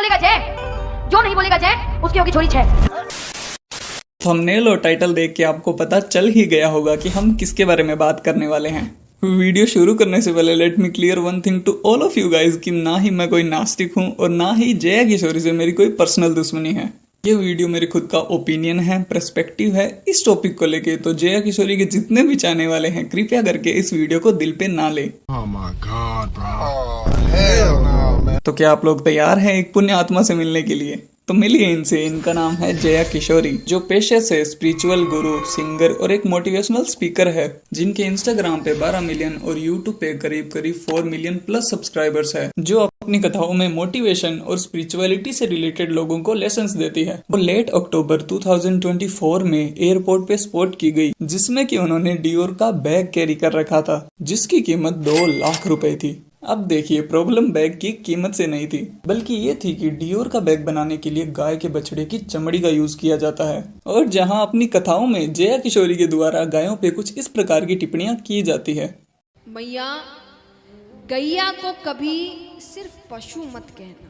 बोलेगा जय, जो नहीं बोलेगा जय उसकी होगी छोरी छह। थंबनेल और टाइटल देख के आपको पता चल ही गया होगा कि हम किसके बारे में बात करने वाले हैं। वीडियो शुरू करने से पहले let me clear one thing to all of you guys कि ना ही मैं कोई नास्तिक हूँ और ना ही जया किशोरी से मेरी कोई पर्सनल दुश्मनी है। ये वीडियो मेरे खुद का ओपिनियन है, पर्सपेक्टिव है इस टॉपिक को लेके। तो जया किशोरी के जितने भी चाहने वाले हैं कृपया करके इस वीडियो को दिल पे ना ले। Oh my God, bro. Oh, hell no, man. तो क्या आप लोग तैयार हैं एक पुण्य आत्मा से मिलने के लिए? तो मिलिए इनसे। इनका नाम है जया किशोरी, जो पेशे से स्पिरिचुअल गुरु, सिंगर और एक मोटिवेशनल स्पीकर है, जिनके इंस्टाग्राम पे 12 मिलियन और यूट्यूब पे करीब 4 मिलियन प्लस सब्सक्राइबर्स है, जो अपनी कथाओं में मोटिवेशन और स्पिरिचुअलिटी से रिलेटेड लोगों को लेसन्स देती है। वो लेट अक्टूबर 2024 में एयरपोर्ट पे स्पॉट की गई, जिसमें कि उन्होंने डियोर का बैग कैरी कर रखा था, जिसकी कीमत 2 लाख रुपए थी। अब देखिए, प्रॉब्लम बैग की कीमत से नहीं थी, बल्कि ये थी कि डियोर का बैग बनाने के लिए गाय के बछड़े की चमड़ी का यूज किया जाता है। और जहां अपनी कथाओं में जया किशोरी के द्वारा गायों पे कुछ इस प्रकार की टिप्पणियां की जाती है। मैया, गैया को कभी सिर्फ पशु मत कहना,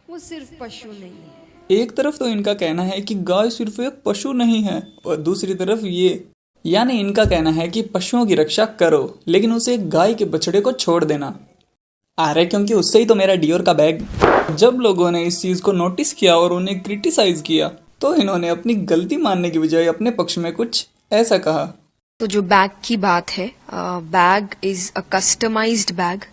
वो सिर्फ पशु नहीं है। एक तरफ तो इनका कहना है कि गाय सिर्फ एक पशु नहीं है, और दूसरी तरफ ये, यानी इनका कहना है कि पशुओं की रक्षा करो लेकिन उसे गाय के बछड़े को छोड़ देना। अरे क्योंकि उससे ही तो मेरा डियोर का बैग। जब लोगों ने इस चीज को नोटिस किया और उन्हें क्रिटिसाइज किया, तो इन्होंने अपनी गलती मानने की बजाय अपने पक्ष में कुछ ऐसा कहा। तो जो बैग की बात है, bag is a customized bag,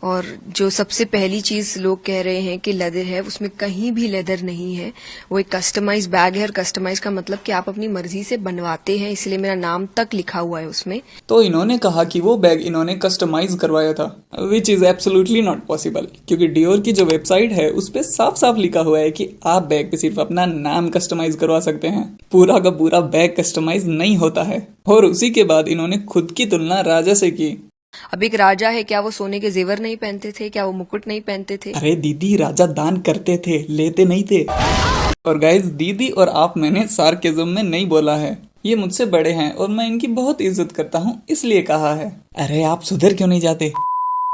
और जो सबसे पहली चीज लोग कह रहे हैं कि लेदर है, उसमें कहीं भी लेदर नहीं है। वो एक कस्टमाइज बैग है, और कस्टमाइज का मतलब कि आप अपनी मर्जी से बनवाते हैं, इसलिए मेरा नाम तक लिखा हुआ है उसमें। तो इन्होंने कहा कि वो बैग इन्होंने कस्टमाइज करवाया था, which is absolutely not possible, क्योंकि डियोर की जो वेबसाइट है उस पे साफ साफ लिखा हुआ है कि आप बैग पे सिर्फ अपना नाम कस्टमाइज करवा सकते हैं, पूरा का पूरा बैग कस्टमाइज नहीं होता है। और उसी के बाद इन्होंने खुद की तुलना राजा से की। अब एक राजा है, क्या वो सोने के जेवर नहीं पहनते थे? क्या वो मुकुट नहीं पहनते थे? अरे दीदी, राजा दान करते थे, लेते नहीं थे। और गाइज, दीदी और आप मैंने सार्केज्म में नहीं बोला है, ये मुझसे बड़े हैं और मैं इनकी बहुत इज्जत करता हूँ, इसलिए कहा है। अरे आप सुधर क्यों नहीं जाते?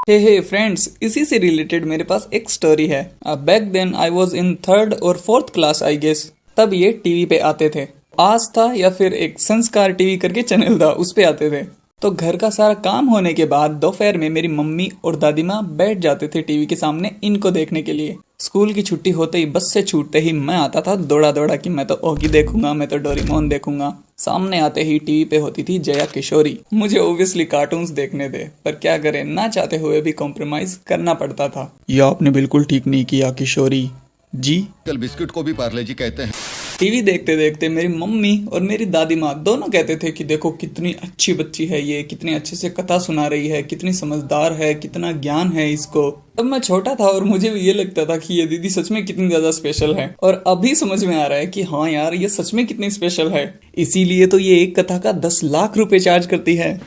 हे फ्रेंड्स, इसी से रिलेटेड मेरे पास एक स्टोरी है। Back then I was in 3rd और 4th क्लास आई गेस। तब ये टीवी पे आते थे, आज था या फिर एक संस्कार टीवी करके चैनल था, उस पे आते थे। तो घर का सारा काम होने के बाद दोपहर में मेरी मम्मी और दादी माँ बैठ जाते थे टीवी के सामने इनको देखने के लिए। स्कूल की छुट्टी होते ही, बस से छूटते ही मैं आता था दौड़ा दौड़ा कि मैं तो ओगी देखूंगा, मैं तो डोरेमोन देखूंगा। सामने आते ही टीवी पे होती थी जया किशोरी। मुझे ओब्वियसली कार्टून्स देखने थे, पर क्या करें, ना चाहते हुए भी कॉम्प्रोमाइज करना पड़ता था। ये आपने बिल्कुल ठीक नहीं किया किशोरी जी। कल बिस्कुट को भी पार्ले जी कहते हैं। टीवी देखते देखते मेरी मम्मी और मेरी दादी माँ दोनों कहते थे कि देखो कितनी अच्छी बच्ची है ये, कितनी अच्छे से कथा सुना रही है, कितनी समझदार है, कितना ज्ञान है इसको। तब मैं छोटा था और मुझे भी ये लगता था कि ये दीदी सच में कितनी ज्यादा स्पेशल है, और अभी समझ में आ रहा है कि हाँ यार, ये सच में कितनी स्पेशल है। इसीलिए तो ये एक कथा का 10 लाख रुपए चार्ज करती है।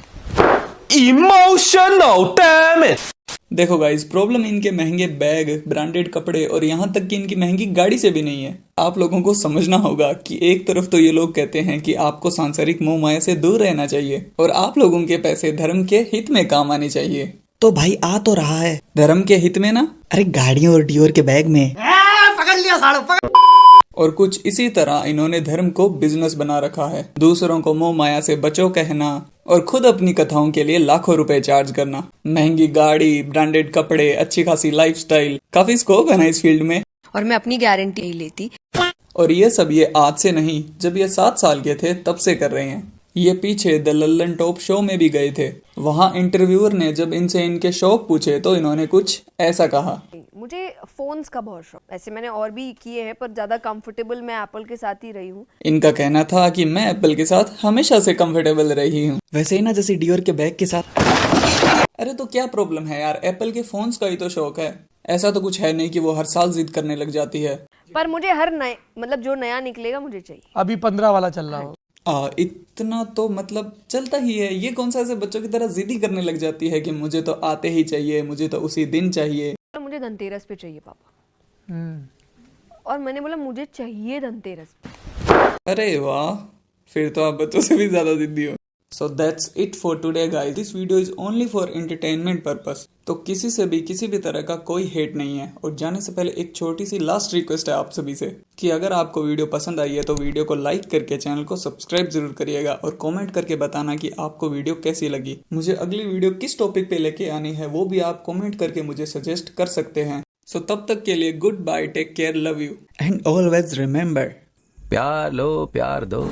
Emotional damage. देखो गाइस, प्रॉब्लम इनके महंगे बैग, ब्रांडेड कपड़े और यहाँ तक कि इनकी महंगी गाड़ी से भी नहीं है। आप लोगों को समझना होगा कि एक तरफ तो ये लोग कहते हैं कि आपको सांसारिक मोह माया से दूर रहना चाहिए, और आप लोगों के पैसे धर्म के हित में काम आने चाहिए। तो भाई आ तो रहा है धर्म के हित में ना, अरे गाड़ियों और डियोर के बैग में। पकड़ लिया साड़ू, पकड़। और कुछ इसी तरह इन्होंने धर्म को बिजनेस बना रखा है, दूसरों को मोह माया से बचो कहना और खुद अपनी कथाओं के लिए लाखों रुपए चार्ज करना। महंगी गाड़ी, ब्रांडेड कपड़े, अच्छी खासी लाइफस्टाइल, काफी स्कोप है ना इस फील्ड में। और मैं अपनी गारंटी नहीं लेती। और ये सब ये आज से नहीं, जब ये 7 साल के थे तब से कर रहे हैं। ये पीछे द लल्लन टॉप शो में भी गए थे। वहाँ इंटरव्यूअर ने जब इनसे इनके शौक पूछे तो इन्होंने कुछ ऐसा कहा। मुझे फोन्स का बहुत शौक, ऐसे मैंने और भी किए हैं पर ज्यादा कंफर्टेबल मैं एप्पल के साथ ही रही हूँ। इनका कहना था कि मैं एप्पल के साथ हमेशा से कंफर्टेबल रही हूँ, वैसे ही ना जैसे डियोर के बैग के साथ। अरे तो क्या प्रॉब्लम है यार, एप्पल के फोन्स का ही तो शौक है। ऐसा तो कुछ है नहीं कि वो हर साल जिद करने लग जाती है। पर मुझे हर नए, मतलब जो नया निकलेगा मुझे चाहिए। अभी 15 वाला चल रहा हो। इतना तो मतलब चलता ही है। ये कौन सा ऐसे बच्चों की तरह जिद ही करने लग जाती है कि मुझे तो आते ही चाहिए, मुझे तो उसी दिन चाहिए। तो मुझे धनतेरस पे चाहिए पापा। और मैंने बोला मुझे चाहिए धनतेरस पे। अरे वाह, फिर तो आप बच्चों से भी ज्यादा जिद्दी हो। So that's it for today guys. This video is only for entertainment purpose. तो किसी से भी किसी भी तरह का कोई हेट नहीं है। और जाने से पहले एक छोटी सी लास्ट रिक्वेस्ट है आप सभी से कि अगर आपको वीडियो पसंद आई है तो वीडियो को लाइक करके चैनल को सब्सक्राइब जरूर करिएगा और कमेंट करके बताना कि आपको वीडियो कैसी लगी। मुझे अगली वीडियो किस टॉपिक पे लेके आनी है वो भी आप कमेंट करके मुझे सजेस्ट कर सकते हैं। सो तब तक के लिए good bye, take care, love you and always remember, प्यार लो प्यार दो।